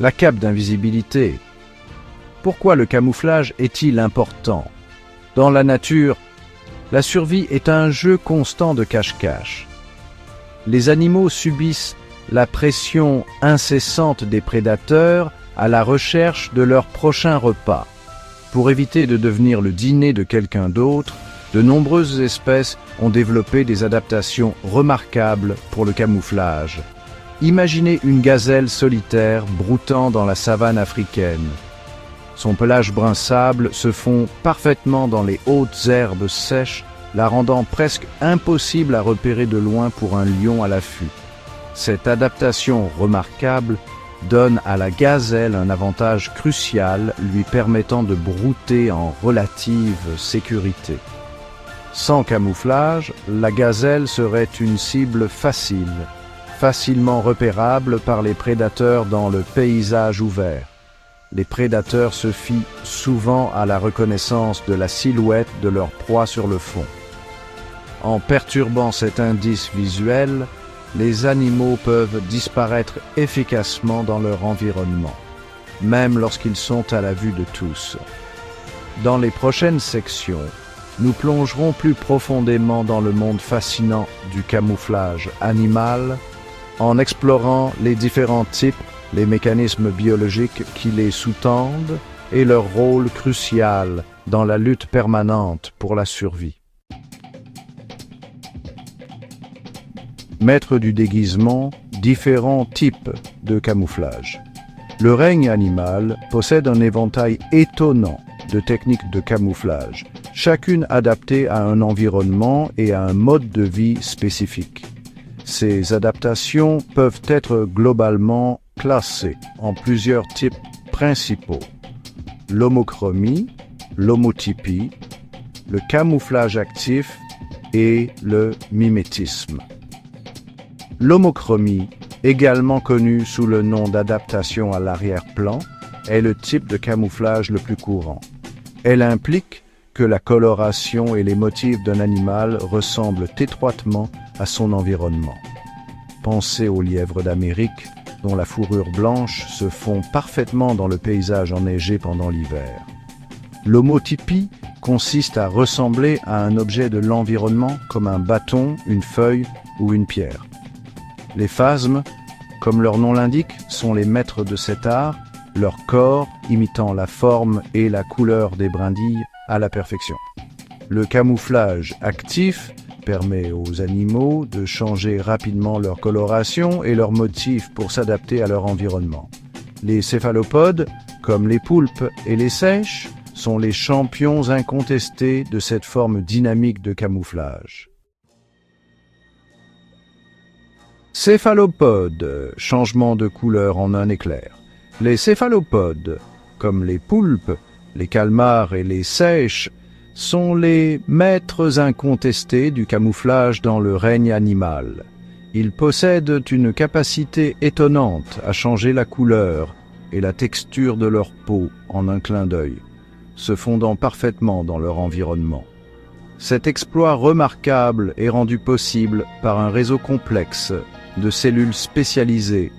La cape d'invisibilité. Pourquoi le camouflage est-il important? Dans la nature, la survie est un jeu constant de cache-cache. Les animaux subissent la pression incessante des prédateurs à la recherche de leur prochain repas. Pour éviter de devenir le dîner de quelqu'un d'autre, de nombreuses espèces ont développé des adaptations remarquables pour le camouflage. Imaginez une gazelle solitaire broutant dans la savane africaine. Son pelage brun sable se fond parfaitement dans les hautes herbes sèches, la rendant presque impossible à repérer de loin pour un lion à l'affût. Cette adaptation remarquable donne à la gazelle un avantage crucial, lui permettant de brouter en relative sécurité. Sans camouflage, la gazelle serait une cible facile, facilement repérable par les prédateurs dans le paysage ouvert. Les prédateurs se fient souvent à la reconnaissance de la silhouette de leur proie sur le fond. En perturbant cet indice visuel, les animaux peuvent disparaître efficacement dans leur environnement, même lorsqu'ils sont à la vue de tous. Dans les prochaines sections, nous plongerons plus profondément dans le monde fascinant du camouflage animal, en explorant les différents types, les mécanismes biologiques qui les sous-tendent et leur rôle crucial dans la lutte permanente pour la survie. Maître du déguisement, différents types de camouflage. Le règne animal possède un éventail étonnant de techniques de camouflage, chacune adaptée à un environnement et à un mode de vie spécifique. Ces adaptations peuvent être globalement classées en plusieurs types principaux: l'homochromie, l'homotypie, le camouflage actif et le mimétisme. L'homochromie, également connue sous le nom d'adaptation à l'arrière-plan, est le type de camouflage le plus courant. Elle implique que la coloration et les motifs d'un animal ressemblent étroitement à son environnement. Pensez au lièvre d'Amérique, dont la fourrure blanche se fond parfaitement dans le paysage enneigé pendant l'hiver. L'homotypie consiste à ressembler à un objet de l'environnement comme un bâton, une feuille ou une pierre. Les phasmes, comme leur nom l'indique, sont les maîtres de cet art, leur corps imitant la forme et la couleur des brindilles à la perfection. Le camouflage actif permet aux animaux de changer rapidement leur coloration et leur motif pour s'adapter à leur environnement. Les céphalopodes, comme les poulpes et les seiches, sont les champions incontestés de cette forme dynamique de camouflage. Céphalopodes, changement de couleur en un éclair. Les céphalopodes, comme les poulpes, les calmars et les seiches, sont les maîtres incontestés du camouflage dans le règne animal. Ils possèdent une capacité étonnante à changer la couleur et la texture de leur peau en un clin d'œil, se fondant parfaitement dans leur environnement. Cet exploit remarquable est rendu possible par un réseau complexe de cellules spécialisées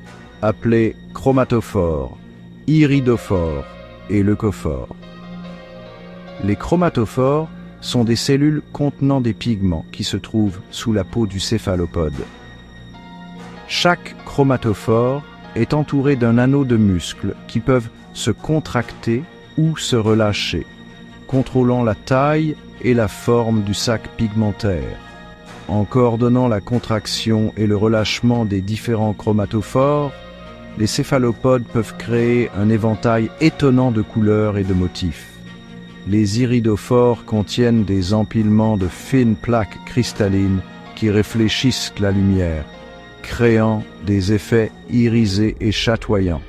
appelées chromatophores, iridophores et leucophores. Les chromatophores sont des cellules contenant des pigments qui se trouvent sous la peau du céphalopode. Chaque chromatophore est entouré d'un anneau de muscles qui peuvent se contracter ou se relâcher, contrôlant la taille et la forme du sac pigmentaire. En coordonnant la contraction et le relâchement des différents chromatophores, les céphalopodes peuvent créer un éventail étonnant de couleurs et de motifs. Les iridophores contiennent des empilements de fines plaques cristallines qui réfléchissent la lumière, créant des effets irisés et chatoyants.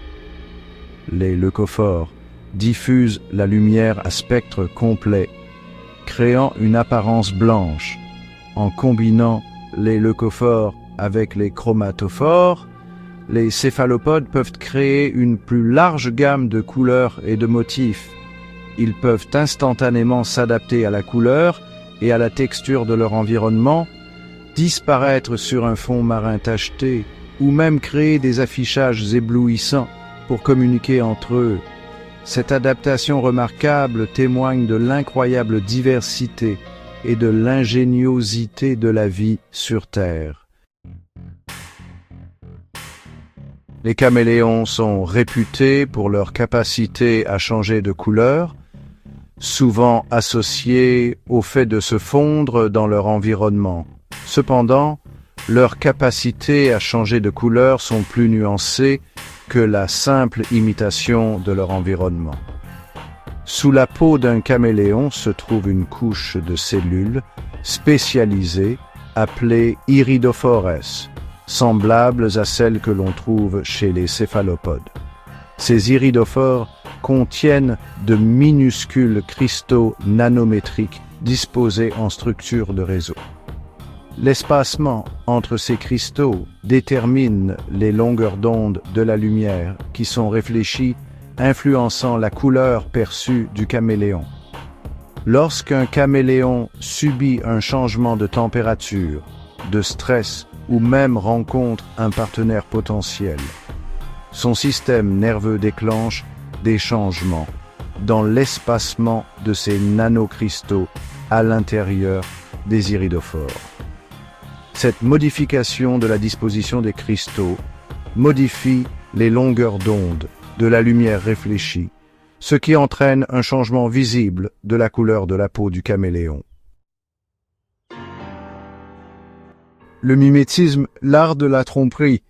Les leucophores diffusent la lumière à spectre complet, créant une apparence blanche. En combinant les leucophores avec les chromatophores, les céphalopodes peuvent créer une plus large gamme de couleurs et de motifs. Ils peuvent instantanément s'adapter à la couleur et à la texture de leur environnement, disparaître sur un fond marin tacheté ou même créer des affichages éblouissants pour communiquer entre eux. Cette adaptation remarquable témoigne de l'incroyable diversité et de l'ingéniosité de la vie sur Terre. Les caméléons sont réputés pour leur capacité à changer de couleur, souvent associés au fait de se fondre dans leur environnement. Cependant, leurs capacités à changer de couleur sont plus nuancées que la simple imitation de leur environnement. Sous la peau d'un caméléon se trouve une couche de cellules spécialisées appelées iridophores, semblables à celles que l'on trouve chez les céphalopodes. Ces iridophores contiennent de minuscules cristaux nanométriques disposés en structure de réseau. L'espacement entre ces cristaux détermine les longueurs d'onde de la lumière qui sont réfléchies, influençant la couleur perçue du caméléon. Lorsqu'un caméléon subit un changement de température, de stress ou même rencontre un partenaire potentiel, son système nerveux déclenche des changements dans l'espacement de ces nanocristaux à l'intérieur des iridophores. Cette modification de la disposition des cristaux modifie les longueurs d'onde de la lumière réfléchie, ce qui entraîne un changement visible de la couleur de la peau du caméléon. Le mimétisme, l'art de la tromperie,